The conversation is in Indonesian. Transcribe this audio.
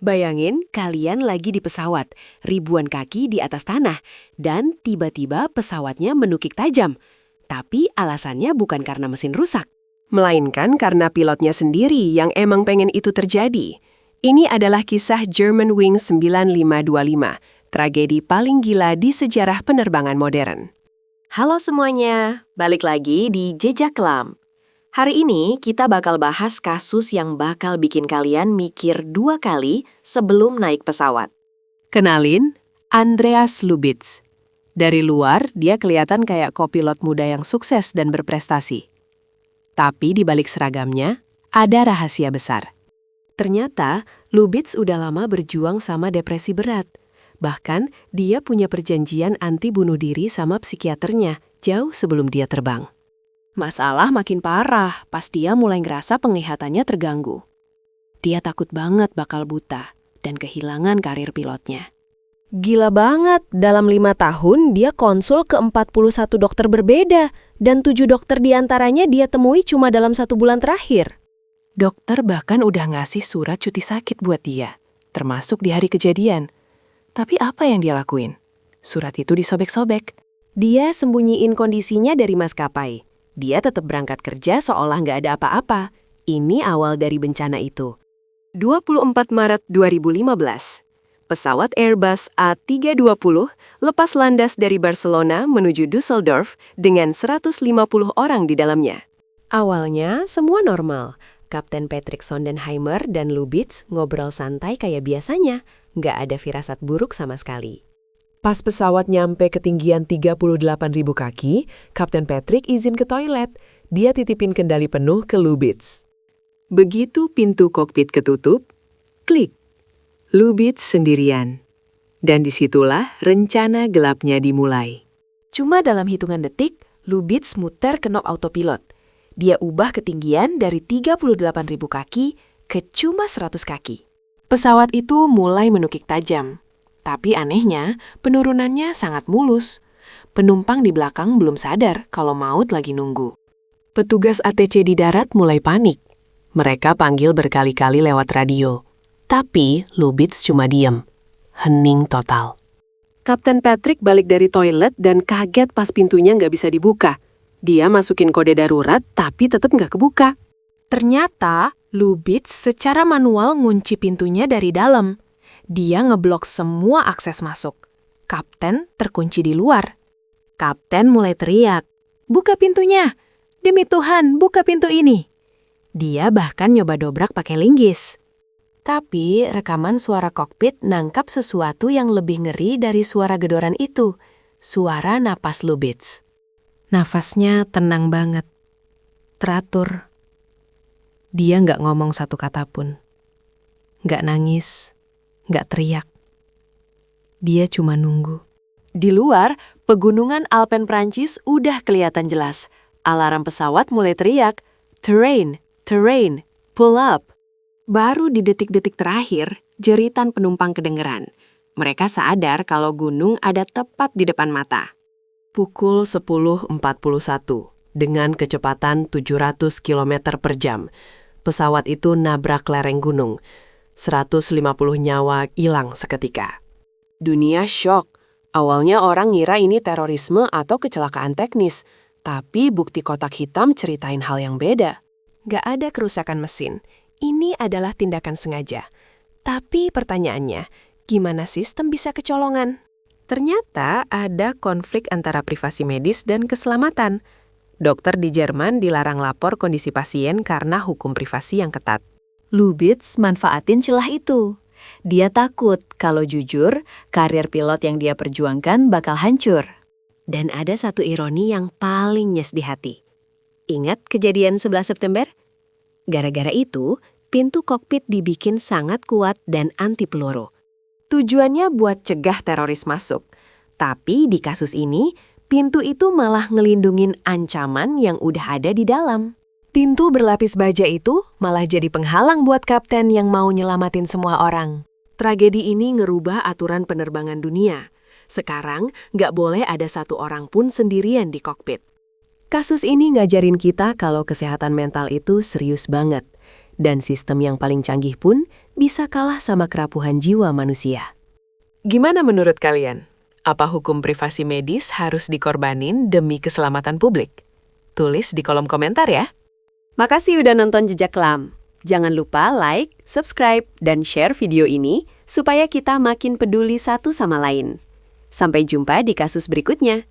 Bayangin kalian lagi di pesawat, ribuan kaki di atas tanah, dan tiba-tiba pesawatnya menukik tajam. Tapi alasannya bukan karena mesin rusak. Melainkan karena pilotnya sendiri yang emang pengen itu terjadi. Ini adalah kisah Germanwings 9525, tragedi paling gila di sejarah penerbangan modern. Halo semuanya, balik lagi di Jejak Kelam. Hari ini kita bakal bahas kasus yang bakal bikin kalian mikir 2 kali sebelum naik pesawat. Kenalin, Andreas Lubitz. Dari luar, dia kelihatan kayak kopilot muda yang sukses dan berprestasi. Tapi di balik seragamnya, ada rahasia besar. Ternyata, Lubitz udah lama berjuang sama depresi berat. Bahkan, dia punya perjanjian anti bunuh diri sama psikiaternya jauh sebelum dia terbang. Masalah makin parah pas dia mulai ngerasa penglihatannya terganggu. Dia takut banget bakal buta dan kehilangan karir pilotnya. Gila banget, dalam 5 tahun dia konsul ke 41 dokter berbeda dan 7 dokter diantaranya dia temui cuma dalam 1 bulan terakhir. Dokter bahkan udah ngasih surat cuti sakit buat dia, termasuk di hari kejadian. Tapi apa yang dia lakuin? Surat itu disobek-sobek. Dia sembunyiin kondisinya dari maskapai. Dia tetap berangkat kerja seolah nggak ada apa-apa. Ini awal dari bencana itu. 24 Maret 2015, pesawat Airbus A320 lepas landas dari Barcelona menuju Düsseldorf dengan 150 orang di dalamnya. Awalnya semua normal. Kapten Patrick Sondenheimer dan Lubitz ngobrol santai kayak biasanya. Nggak ada firasat buruk sama sekali. Pas pesawat nyampe ketinggian 38.000 kaki, Kapten Patrick izin ke toilet. Dia titipin kendali penuh ke Lubitz. Begitu pintu kokpit ketutup, klik. Lubitz sendirian. Dan disitulah rencana gelapnya dimulai. Cuma dalam hitungan detik, Lubitz muter ke knob autopilot. Dia ubah ketinggian dari 38.000 kaki ke cuma 100 kaki. Pesawat itu mulai menukik tajam. Tapi anehnya, penurunannya sangat mulus. Penumpang di belakang belum sadar kalau maut lagi nunggu. Petugas ATC di darat mulai panik. Mereka panggil berkali-kali lewat radio. Tapi Lubitz cuma diem. Hening total. Kapten Patrick balik dari toilet dan kaget pas pintunya nggak bisa dibuka. Dia masukin kode darurat tapi tetap nggak kebuka. Ternyata Lubitz secara manual ngunci pintunya dari dalam. Dia ngeblok semua akses masuk. Kapten terkunci di luar. Kapten mulai teriak, "Buka pintunya! Demi Tuhan, buka pintu ini!" Dia bahkan nyoba dobrak pakai linggis. Tapi rekaman suara kokpit nangkap sesuatu yang lebih ngeri dari suara gedoran itu. Suara napas Lubitz. Nafasnya tenang banget. Teratur. Dia nggak ngomong satu kata pun. Nggak nangis. Nggak teriak. Dia cuma nunggu. Di luar, pegunungan Alpen Prancis udah kelihatan jelas. Alarm pesawat mulai teriak, "Terrain, terrain, pull up." Baru di detik-detik terakhir, jeritan penumpang kedengeran. Mereka sadar kalau gunung ada tepat di depan mata. Pukul 10.41, dengan kecepatan 700 km per jam, pesawat itu nabrak lereng gunung. 150 nyawa hilang seketika. Dunia syok. Awalnya orang ngira ini terorisme atau kecelakaan teknis. Tapi bukti kotak hitam ceritain hal yang beda. Gak ada kerusakan mesin. Ini adalah tindakan sengaja. Tapi pertanyaannya, gimana sistem bisa kecolongan? Ternyata ada konflik antara privasi medis dan keselamatan. Dokter di Jerman dilarang lapor kondisi pasien karena hukum privasi yang ketat. Lubitz manfaatin celah itu. Dia takut kalau jujur, karir pilot yang dia perjuangkan bakal hancur. Dan ada satu ironi yang paling nyes di hati. Ingat kejadian 11 September? Gara-gara itu, pintu kokpit dibikin sangat kuat dan anti peluru. Tujuannya buat cegah teroris masuk. Tapi di kasus ini, pintu itu malah ngelindungin ancaman yang udah ada di dalam. Pintu berlapis baja itu malah jadi penghalang buat kapten yang mau nyelamatin semua orang. Tragedi ini ngerubah aturan penerbangan dunia. Sekarang nggak boleh ada satu orang pun sendirian di kokpit. Kasus ini ngajarin kita kalau kesehatan mental itu serius banget. Dan sistem yang paling canggih pun bisa kalah sama kerapuhan jiwa manusia. Gimana menurut kalian? Apa hukum privasi medis harus dikorbanin demi keselamatan publik? Tulis di kolom komentar ya. Makasih udah nonton Jejak Kelam. Jangan lupa like, subscribe, dan share video ini supaya kita makin peduli satu sama lain. Sampai jumpa di kasus berikutnya.